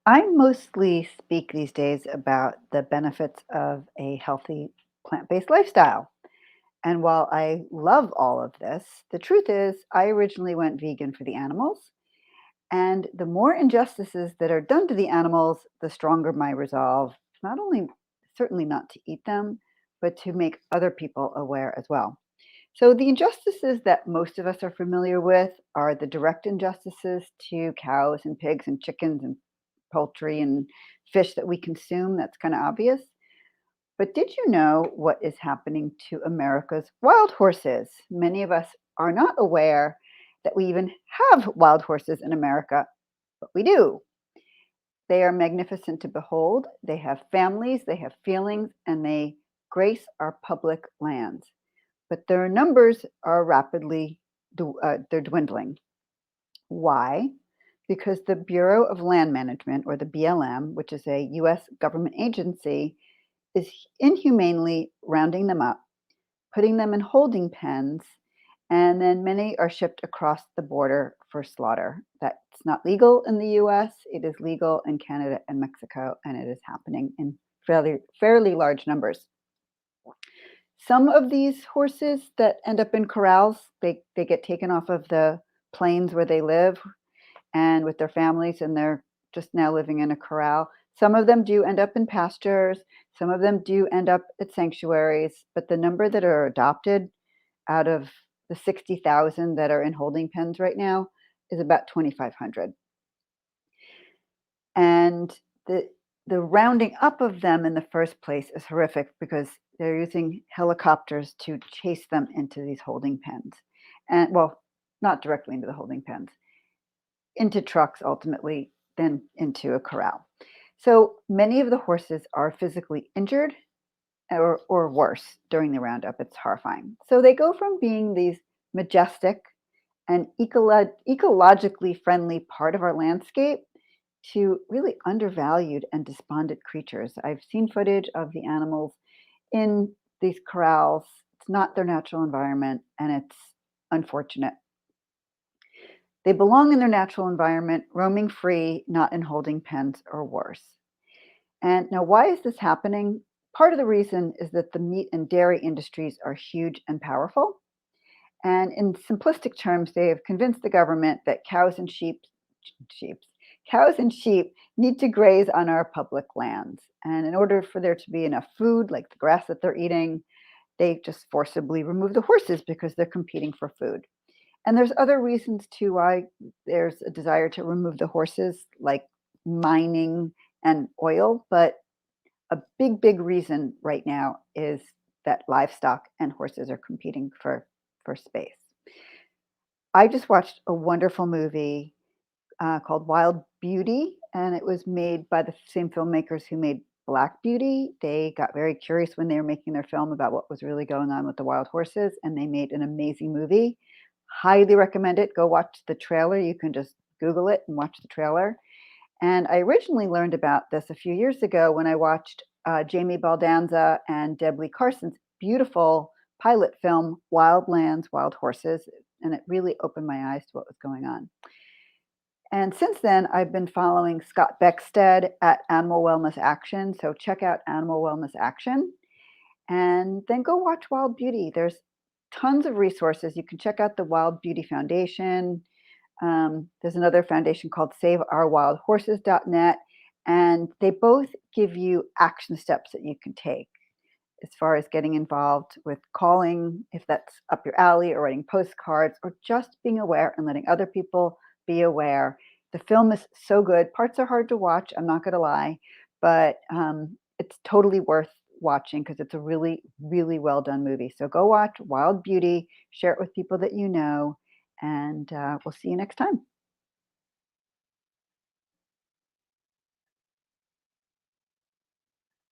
I mostly speak these days about the benefits of a healthy plant-based lifestyle. And while I love all of this, the truth is I originally went vegan for the animals. And the more injustices that are done to the animals, the stronger my resolve, not only certainly not to eat them, but to make other people aware as well. So the injustices that most of us are familiar with are the direct injustices to cows and pigs and chickens and poultry and fish that we consume. That's kind of obvious. But did you know what is happening to America's wild horses? Many of us are not aware that we even have wild horses in America, but we do. They are magnificent to behold. They have families, they have feelings, and they grace our public lands. But their numbers are rapidly they're dwindling. Why? Because the Bureau of Land Management, or the BLM, which is a US government agency, is inhumanely rounding them up, putting them in holding pens, and then many are shipped across the border for slaughter. That's not legal in the US, it is legal in Canada and Mexico, and it is happening in fairly large numbers. Some of these horses that end up in corrals, they get taken off of the plains where they live and with their families, and they're just now living in a corral. Some of them do end up in pastures, some of them do end up at sanctuaries, but the number that are adopted out of the 60,000 that are in holding pens right now is about 2,500. And the rounding up of them in the first place is horrific because they're using helicopters to chase them into these holding pens. And well, not directly into the holding pens, into trucks ultimately, then into a corral. So many of the horses are physically injured or worse during the roundup. It's horrifying. So they go from being these majestic and ecologically friendly part of our landscape to really undervalued and despondent creatures. I've seen footage of the animals in these corrals. It's not their natural environment, and it's unfortunate. They belong in their natural environment, roaming free, not in holding pens or worse. And now, why is this happening? Part of the reason is that the meat and dairy industries are huge and powerful. And in simplistic terms, they have convinced the government that sheep, cows and sheep need to graze on our public lands. And in order for there to be enough food, like the grass that they're eating, they just forcibly remove the horses because they're competing for food. And there's other reasons too why there's a desire to remove the horses, like mining and oil. But a big reason right now is that livestock and horses are competing for space. I just watched a wonderful movie called Wild Beauty, and it was made by the same filmmakers who made Black Beauty. They got very curious when they were making their film about what was really going on with the wild horses, and they made an amazing movie. Highly recommend it. Go watch the trailer. You can just Google it and watch the trailer. And I originally learned about this a few years ago when I watched Jamie Baldanza and Deb Lee Carson's beautiful pilot film, Wild Lands, Wild Horses. And it really opened my eyes to what was going on. And since then, I've been following Scott Beckstead at Animal Wellness Action. So check out Animal Wellness Action and then go watch Wild Beauty. There's tons of resources. You can check out the Wild Beauty Foundation. There's another foundation called SaveOurWildHorses.net, and they both give you action steps that you can take as far as getting involved with calling, if that's up your alley, or writing postcards, or just being aware and letting other people be aware. The film is so good. Parts are hard to watch, I'm not going to lie, but it's totally worth watching because it's a really well done movie. So go watch Wild Beauty, share it with people that you know, and we'll see you next time.